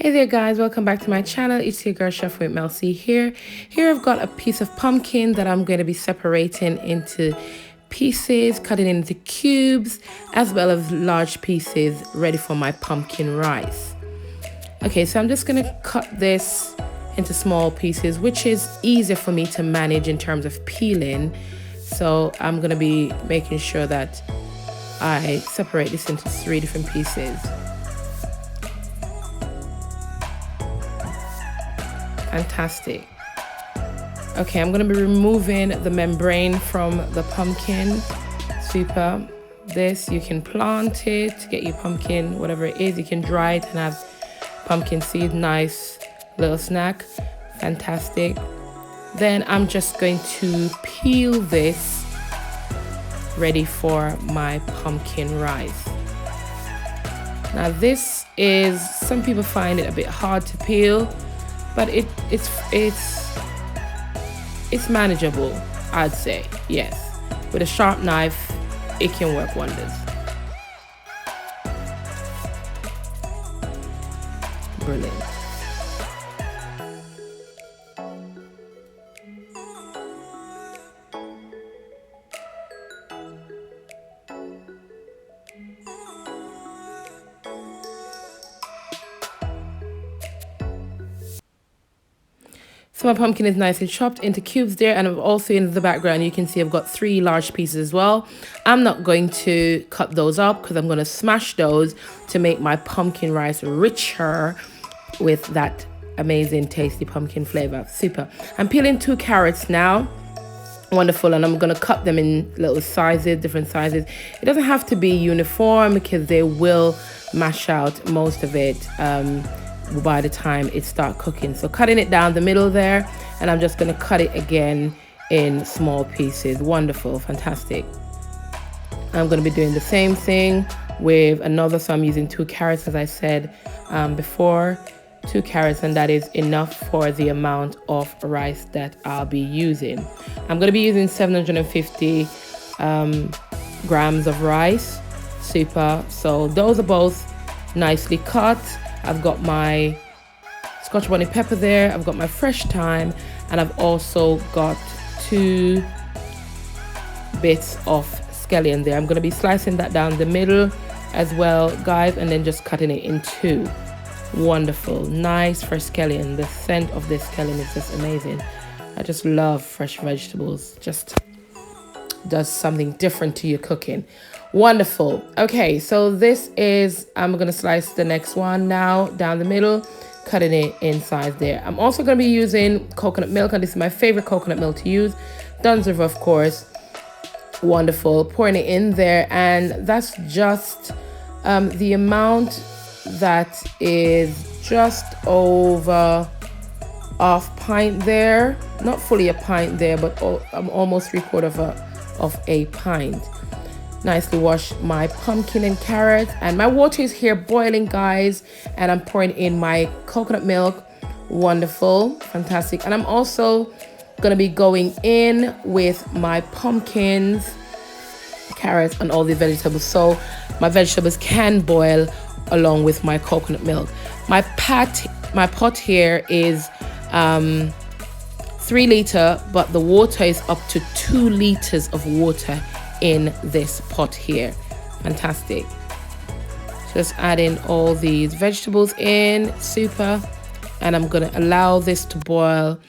Hey there guys, welcome back to my channel. It's your girl Chef with Mel C here. Here I've got a piece of pumpkin that I'm going to be separating into pieces, cutting into cubes, as well as large pieces ready for my pumpkin rice. Okay, so I'm just going to cut this into small pieces, which is easier for me to manage in terms of peeling. So I'm going to be making sure that I separate this into 3 different pieces. Fantastic. Okay, I'm going to be removing the membrane from the pumpkin. Super. This, you can plant it to get your pumpkin, whatever it is. You can dry it and have pumpkin seed. Nice little snack. Fantastic. Then I'm just going to peel this, ready for my pumpkin rice. Now this is, some people find it a bit hard to peel, but it's manageable, I'd say. Yes, with a sharp knife it can work wonders. Brilliant. So my pumpkin is nicely chopped into cubes there, and I've also in the background you can see I've got 3 large pieces as well. I'm not going to cut those up because I'm going to smash those to make my pumpkin rice richer with that amazing tasty pumpkin flavor. Super. I'm peeling 2 carrots now. Wonderful. And I'm going to cut them in little sizes, different sizes. It doesn't have to be uniform because they will mash out most of it by the time it starts cooking. So cutting it down the middle there, and I'm just going to cut it again in small pieces. Wonderful. Fantastic. I'm going to be doing the same thing with another, so I'm using 2 carrots as I said before. 2 carrots, and that is enough for the amount of rice that I'll be using. I'm going to be using 750 grams of rice. Super. So those are both nicely cut. I've got my Scotch bonnet pepper there, I've got my fresh thyme, and I've also got 2 bits of scallion there. I'm going to be slicing that down the middle as well, guys, and then just cutting it in 2. Wonderful. Nice fresh scallion. The scent of this scallion is just amazing. I just love fresh vegetables. Just does something different to your cooking. Wonderful. Okay, so this is, I'm going to slice the next one now down the middle, cutting it in size there. I'm also going to be using coconut milk, and this is my favorite coconut milk to use. Dunn's River, of course. Wonderful. Pouring it in there, and that's just the amount that is just over half pint there. Not fully a pint there, but I'm almost 3/4 of a pint. Nicely wash my pumpkin and carrots, and my water is here boiling, guys, and I'm pouring in my coconut milk. Wonderful. Fantastic. And I'm also going to be going in with my pumpkins, carrots, and all the vegetables, so my vegetables can boil along with my coconut milk. My pot here is 3 liters, but the water is up to 2 liters of water in this pot here. Fantastic. Just adding all these vegetables in. Super. And I'm going to allow this to boil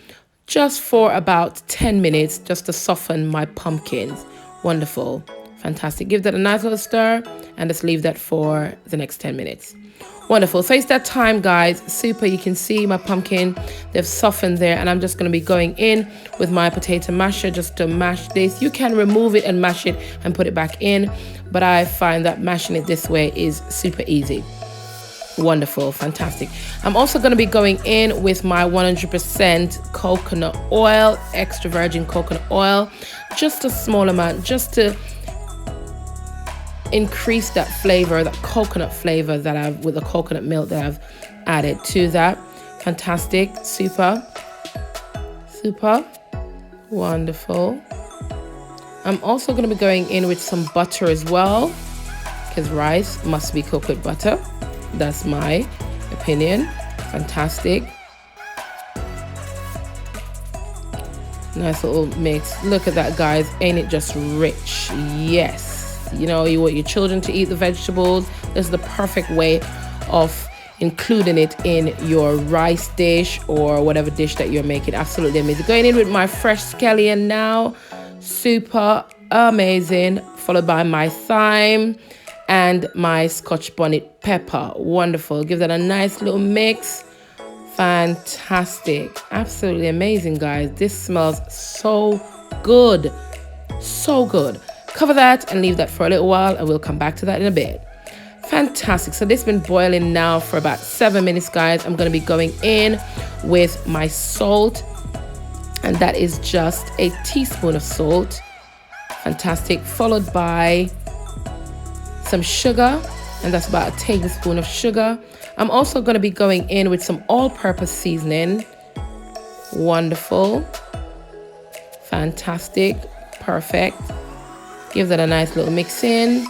just for about 10 minutes just to soften my pumpkins. Wonderful. Fantastic. Give that a nice little stir and just leave that for the next 10 minutes. Wonderful. So it's that time, guys. Super. You can see my pumpkin, they've softened there, and I'm just going to be going in with my potato masher just to mash this. You can remove it and mash it and put it back in, but I find that mashing it this way is super easy. Wonderful. Fantastic. I'm also going to be going in with my 100% coconut oil, extra virgin coconut oil, just a small amount, just to increase that flavor, that coconut flavor that I've, with the coconut milk that I've added to that. Fantastic. Super. Super. Wonderful. I'm also going to be going in with some butter as well, because rice must be cooked with butter. That's my opinion. Fantastic. Nice little mix. Look at that, guys. Ain't it just rich? Yes. You know, you want your children to eat the vegetables. This is the perfect way of including it in your rice dish or whatever dish that you're making. Absolutely amazing. Going in with my fresh scallion now. Super amazing. Followed by my thyme and my Scotch bonnet pepper. Wonderful. Give that a nice little mix. Fantastic. Absolutely amazing, guys. This smells so good. So good. Cover that and leave that for a little while, and we'll come back to that in a bit. Fantastic. So this has been boiling now for about 7 minutes, guys. I'm going to be going in with my salt, and that is just a teaspoon of salt. Fantastic. Followed by some sugar, and that's about a tablespoon of sugar. I'm also going to be going in with some all-purpose seasoning. Wonderful. Fantastic. Perfect. Give that a nice little mix in.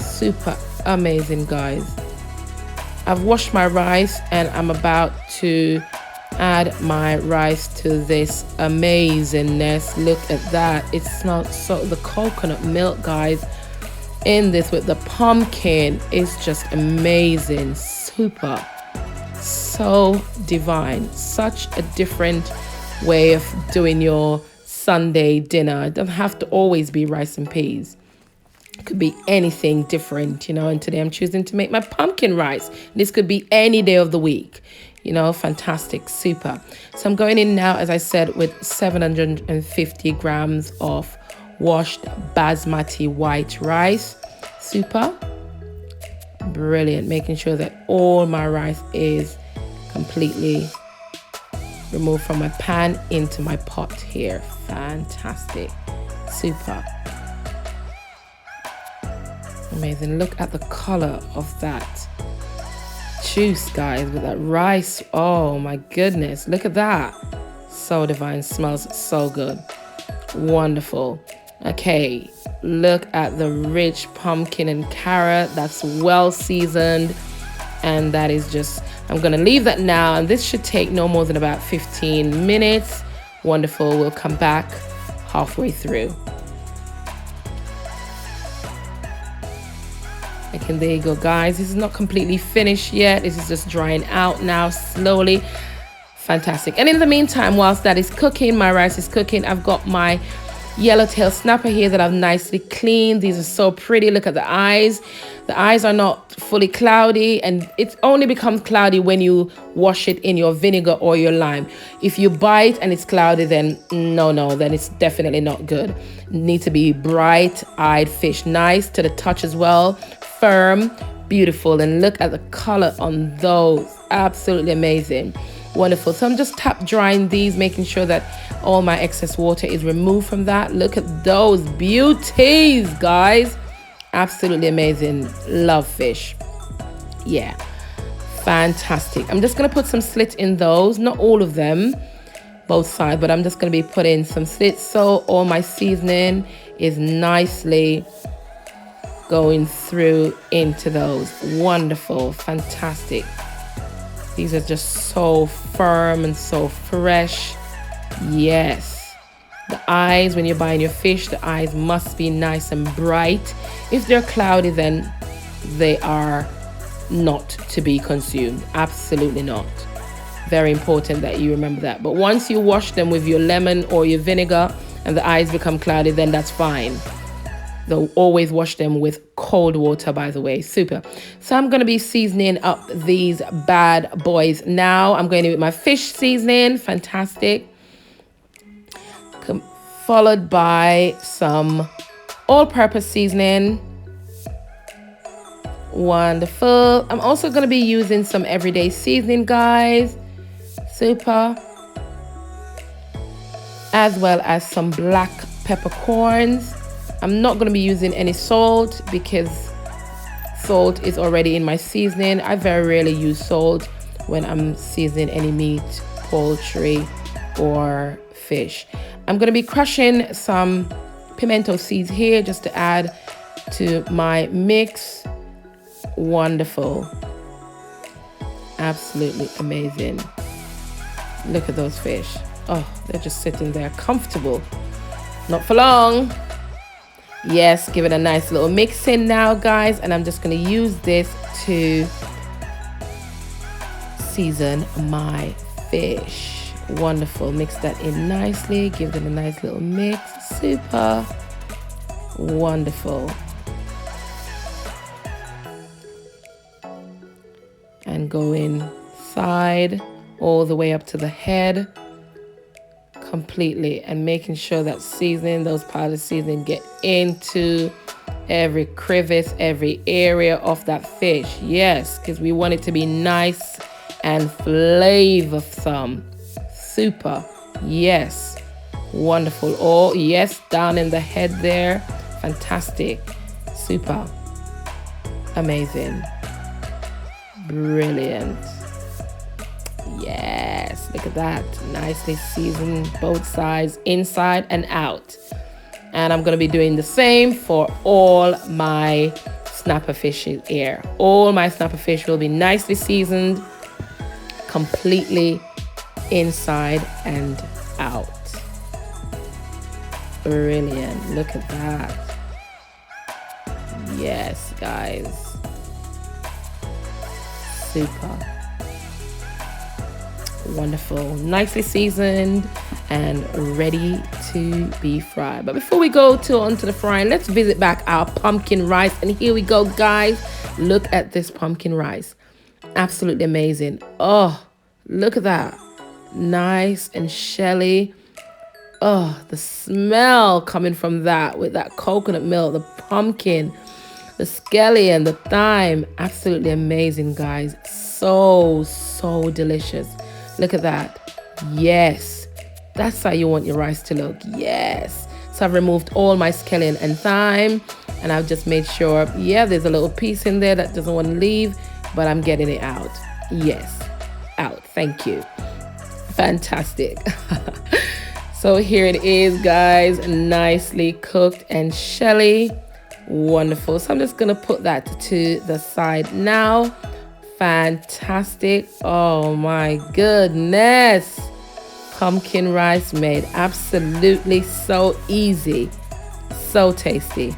Super amazing, guys. I've washed my rice and I'm about to add my rice to this amazingness. Look at that. It smells so, the coconut milk, guys, in this with the pumpkin is just amazing. Super. So divine. Such a different way of doing your Sunday dinner. It doesn't have to always be rice and peas. It could be anything different, you know, and today I'm choosing to make my pumpkin rice. This could be any day of the week, you know. Fantastic. Super. So I'm going in now, as I said, with 750 grams of washed basmati white rice. Super. Brilliant. Making sure that all my rice is completely removed from my pan into my pot here. Fantastic. Super. Amazing. Look at the color of that juice, guys, with that rice. Oh my goodness. Look at that. So divine. Smells so good. Wonderful. Okay, look at the rich pumpkin and carrot. That's well seasoned, and that is just, I'm gonna leave that now, and this should take no more than about 15 minutes. Wonderful. We'll come back halfway through. Okay, there you go, guys. This is not completely finished yet. This is just drying out now slowly. Fantastic. And in the meantime, whilst that is cooking, my rice is cooking, I've got my yellowtail snapper here that I've nicely cleaned. These are so pretty. Look at the eyes. The eyes are not fully cloudy, and it only becomes cloudy when you wash it in your vinegar or your lime. If you bite and it's cloudy, then no, then it's definitely not good. Need to be bright-eyed fish. Nice to the touch as well. Firm, beautiful, and look at the color on those. Absolutely amazing. Wonderful. So I'm just tap drying these, making sure that all my excess water is removed from that. Look at those beauties, guys. Absolutely amazing. Love fish. Yeah, fantastic. I'm just gonna put some slits in those, not all of them, both sides, but I'm just gonna be putting some slits so all my seasoning is nicely going through into those. Wonderful. Fantastic. These are just so firm and so fresh. Yes. The eyes, when you're buying your fish, the eyes must be nice and bright. If they're cloudy, then they are not to be consumed. Absolutely not. Very important that you remember that. But once you wash them with your lemon or your vinegar and the eyes become cloudy, then that's fine. They'll always wash them with cold water, by the way. Super. So I'm going to be seasoning up these bad boys now. I'm going in with my fish seasoning. Fantastic. Followed by some all-purpose seasoning. Wonderful. I'm also going to be using some everyday seasoning, guys. Super. As well as some black peppercorns. I'm not going to be using any salt because salt is already in my seasoning. I very rarely use salt when I'm seasoning any meat, poultry, or fish. I'm going to be crushing some pimento seeds here just to add to my mix. Wonderful. Absolutely amazing. Look at those fish. Oh, they're just sitting there comfortable. Not for long. Yes, give it a nice little mix in now, guys. And I'm just going to use this to season my fish. Wonderful. Mix that in nicely. Give it a nice little mix. Super wonderful. And go inside all the way up to the head completely, and making sure that seasoning, those powdered seasoning, get into every crevice, every area of that fish. Yes, because we want it to be nice and flavorsome. Super. Yes. Wonderful. Oh, yes, down in the head there. Fantastic. Super. Amazing. Brilliant. Yes, look at that. Nicely seasoned both sides, inside and out. And I'm going to be doing the same for all my snapper fishes here. All my snapper fish will be nicely seasoned, completely inside and out. Brilliant. Look at that. Yes, guys. Super. Wonderful. Nicely seasoned and ready to be fried. But before we go onto the frying, let's visit back our pumpkin rice. And here we go, guys. Look at this pumpkin rice. Absolutely amazing. Oh, look at that. Nice and shelly. Oh, the smell coming from that with that coconut milk, the pumpkin, the scallion, the thyme. Absolutely amazing, guys. So delicious. Look at that. Yes. That's how you want your rice to look. Yes. So I've removed all my scallion and thyme, and I've just made sure, yeah, there's a little piece in there that doesn't want to leave, but I'm getting it out. Yes. Out. Thank you. Fantastic. So here it is, guys. Nicely cooked and shelly. Wonderful. So I'm just going to put that to the side now. Fantastic. Oh my goodness. Pumpkin rice made absolutely so easy. So tasty.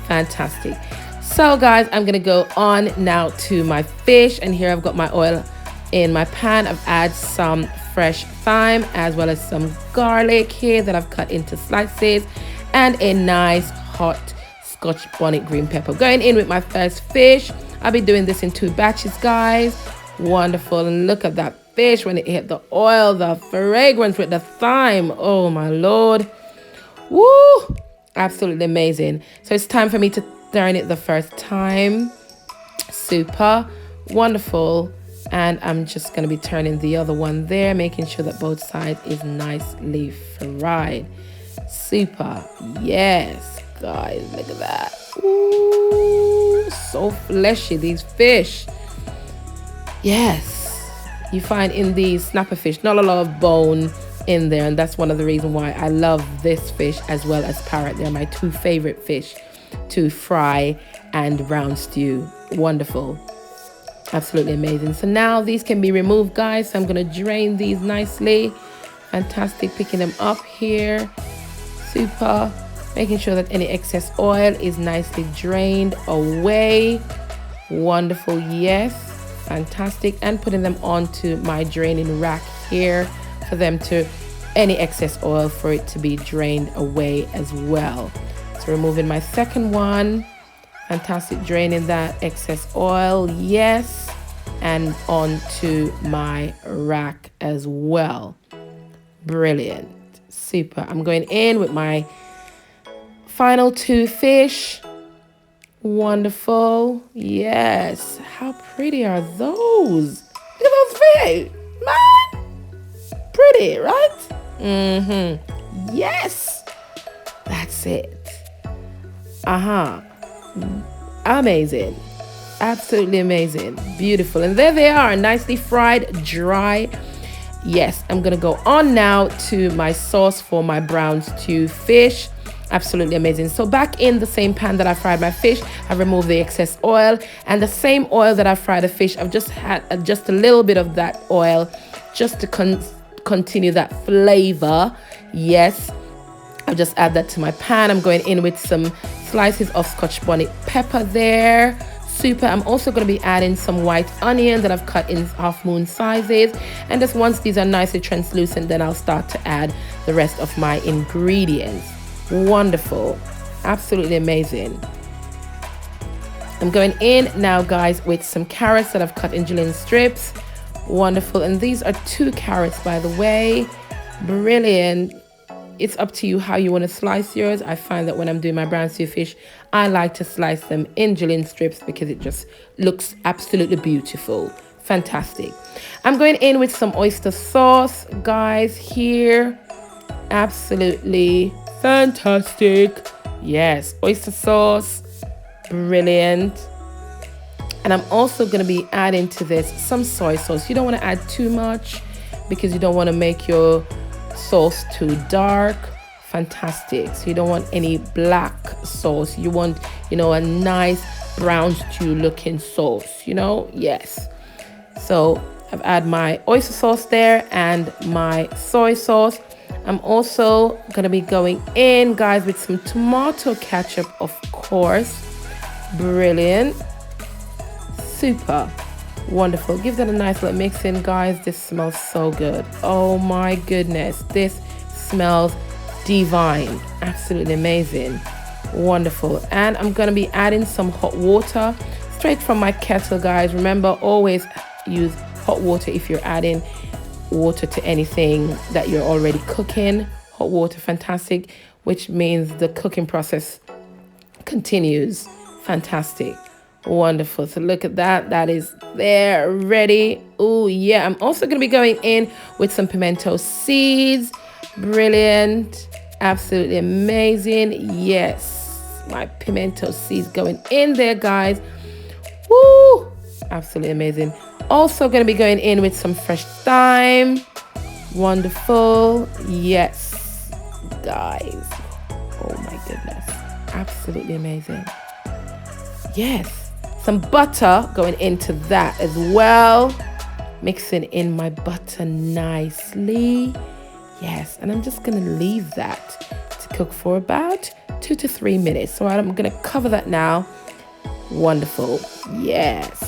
Fantastic. So guys, I'm gonna go on now to my fish, and here I've got my oil in my pan. I've added some fresh thyme as well as some garlic here that I've cut into slices, and a nice hot Scotch bonnet green pepper. Going in with my first fish. I'll be doing this in 2 batches, guys. Wonderful. And look at that fish when it hit the oil, the fragrance with the thyme. Oh my Lord. Woo! Absolutely amazing. So it's time for me to turn it the first time. Super wonderful. And I'm just going to be turning the other one there, making sure that both sides is nicely fried. Super. Yes, guys, look at that. Ooh, so fleshy, these fish. Yes, you find in these snapper fish not a lot of bone in there, and that's one of the reasons why I love this fish as well as parrot. They're my 2 favorite fish to fry and brown stew. Wonderful. Absolutely amazing. So now these can be removed, guys. So I'm going to drain these nicely. Fantastic. Picking them up here. Super. Making sure that any excess oil is nicely drained away. Wonderful. Yes. Fantastic. And putting them onto my draining rack here for them to, any excess oil for it to be drained away as well. So removing my second one. Fantastic. Draining that excess oil. Yes. And onto my rack as well. Brilliant. Super. I'm going in with my final 2 fish. Wonderful. Yes. How pretty are those? Look at those fish. Man. Pretty, right? Mm-hmm. Yes. That's it. Amazing. Absolutely amazing. Beautiful. And there they are, nicely fried, dry. Yes, I'm gonna go on now to my sauce for my brown stew fish. Absolutely amazing. So back in the same pan that I fried my fish, I removed the excess oil, and the same oil that I fried the fish, I've just had just a little bit of that oil just to continue that flavor. Yes, I'll just add that to my pan. I'm going in with some slices of Scotch bonnet pepper there. Super. I'm also going to be adding some white onion that I've cut in half moon sizes, and just once these are nicely translucent, then I'll start to add the rest of my ingredients. Wonderful, absolutely amazing. I'm going in now, guys, with some carrots that I've cut in julienne strips. Wonderful. And these are 2 carrots, by the way. Brilliant. It's up to you how you want to slice yours. I find that when I'm doing my brown stew fish, I like to slice them in julienne strips because it just looks absolutely beautiful. Fantastic. I'm going in with some oyster sauce, guys, here. Absolutely fantastic. Yes, oyster sauce. Brilliant. And I'm also going to be adding to this some soy sauce. You don't want to add too much because you don't want to make your sauce too dark. Fantastic. So you don't want any black sauce. You want, you know, a nice brown stew looking sauce, you know. Yes. So I've added my oyster sauce there and my soy sauce. I'm also going to be going in, guys, with some tomato ketchup, of course. Brilliant. Super. Wonderful. Give that a nice little mix in, guys. This smells so good. Oh my goodness. This smells divine. Absolutely amazing. Wonderful. And I'm going to be adding some hot water straight from my kettle, guys. Remember, always use hot water if you're adding water to anything that you're already cooking. Hot water, fantastic, which means the cooking process continues. Fantastic. Wonderful. So look at that. That is there, ready. Oh yeah. I'm also going to be going in with some pimento seeds. Brilliant. Absolutely amazing. Yes, my pimento seeds going in there, guys. Woo! Absolutely amazing. Also going to be going in with some fresh thyme. Wonderful. Yes, guys. Oh my goodness. Absolutely amazing. Yes. Some butter going into that as well. Mixing in my butter nicely. Yes, and I'm just going to leave that to cook for about 2 to 3 minutes. So I'm going to cover that now. Wonderful. Yes.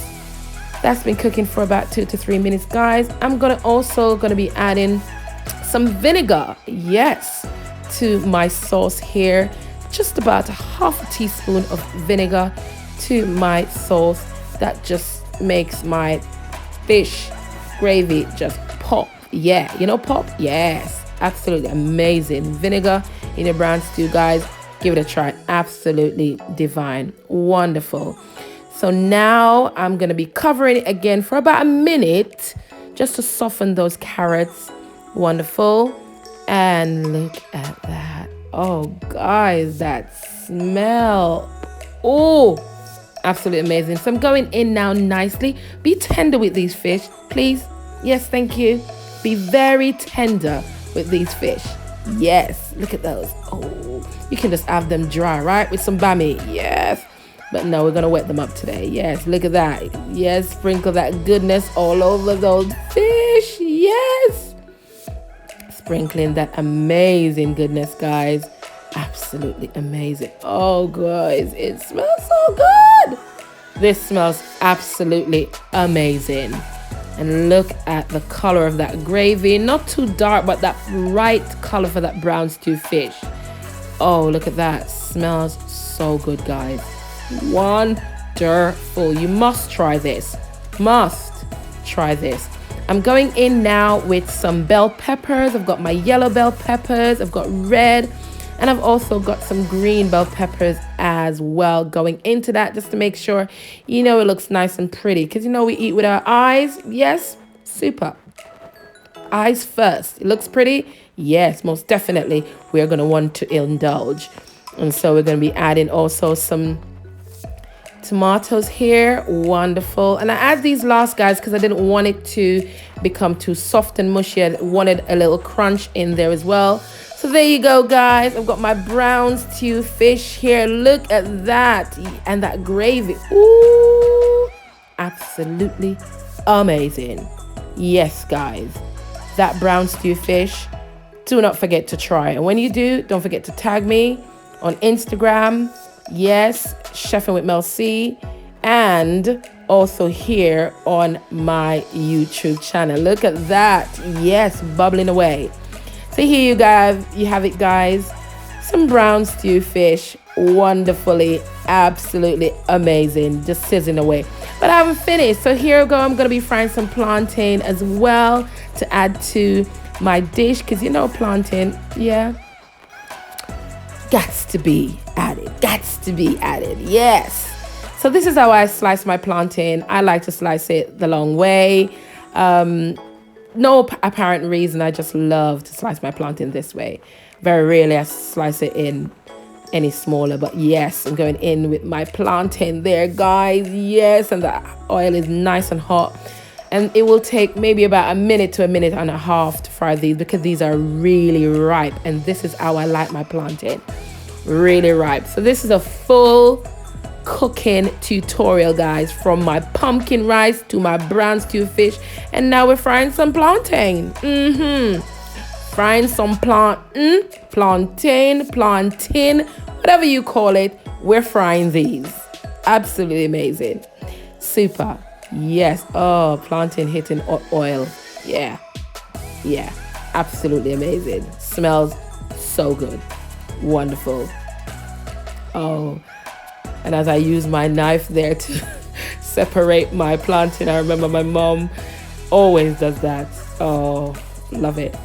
That's been cooking for about 2 to 3 minutes, guys. I'm also going to be adding some vinegar. Yes, to my sauce here. Just about a half a teaspoon of vinegar to my sauce. That just makes my fish gravy just pop. Yeah, you know, pop. Yes, absolutely amazing. Vinegar in a brown stew, guys. Give it a try. Absolutely divine. Wonderful. So now I'm going to be covering it again for about a minute just to soften those carrots. Wonderful. And look at that. Oh, guys, that smell. Oh, absolutely amazing. So I'm going in now nicely. Be tender with these fish, please. Yes, thank you. Be very tender with these fish. Yes, look at those. Oh, you can just have them dry, right? With some bami. Yes. But no, we're going to wet them up today. Yes, look at that. Yes, sprinkle that goodness all over those fish. Yes. Sprinkling that amazing goodness, guys. Absolutely amazing. Oh, guys, it smells so good. This smells absolutely amazing. And look at the color of that gravy. Not too dark, but that right color for that brown stew fish. Oh, look at that. Smells so good, guys. Wonderful. You must try this. Must try this. I'm going in now with some bell peppers. I've got my yellow bell peppers. I've got red. And I've also got some green bell peppers as well going into that just to make sure, you know, it looks nice and pretty. Because, you know, we eat with our eyes. Yes, super. Eyes first. It looks pretty. Yes, most definitely. We are going to want to indulge. And so we're going to be adding also some tomatoes here. Wonderful. And I add these last, guys, because I didn't want it to become too soft and mushy. I wanted a little crunch in there as well. So there you go, guys. I've got my brown stew fish here. Look at that. And that gravy. Ooh, absolutely amazing. Yes, guys. That brown stew fish, do not forget to try. And when you do, don't forget to tag me on Instagram. Yes, Chefing with Mel C. And also here on my YouTube channel. Look at that. Yes, bubbling away. So here you have it, guys. Some brown stew fish, wonderfully, absolutely amazing, just sizzling away. But I haven't finished, so here we go. I'm gonna be frying some plantain as well to add to my dish, because you know plantain, yeah, gets to be added, yes. So this is how I slice my plantain. I like to slice it the long way. No apparent reason. I just love to slice my plantain this way. Very rarely I slice it in any smaller, but yes, I'm going in with my plantain there, guys. Yes, and the oil is nice and hot. And it will take maybe about a minute to a minute and a half to fry these, because these are really ripe. And this is how I like my plantain. Really ripe. So this is a full cooking tutorial, guys, from my pumpkin rice to my brown stew fish, and now we're frying some plantain. Frying some plantain, whatever you call it, we're frying these. Absolutely amazing. Super. Yes. Oh, plantain hitting oil. Yeah, absolutely amazing. Smells so good. Wonderful. Oh, and as I use my knife there to separate my plantain, I remember my mom always does that. Oh, love it.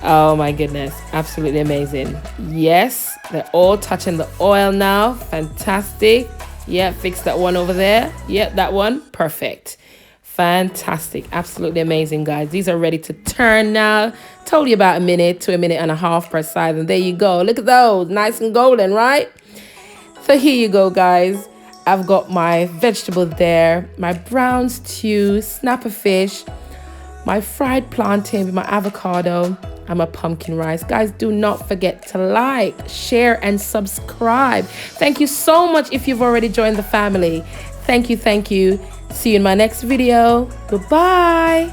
Oh my goodness, absolutely amazing. Yes, they're all touching the oil now. Fantastic. Yeah, fix that one over there. Yeah, that one. Perfect. Fantastic. Absolutely amazing, guys. These are ready to turn now. Told you about a minute to a minute and a half per side. And there you go. Look at those. Nice and golden, right? So here you go, guys. I've got my vegetables there, my brown stew, snapper fish, my fried plantain with my avocado, and my pumpkin rice. Guys, do not forget to like, share, and subscribe. Thank you so much if you've already joined the family. Thank you. See you in my next video. Goodbye.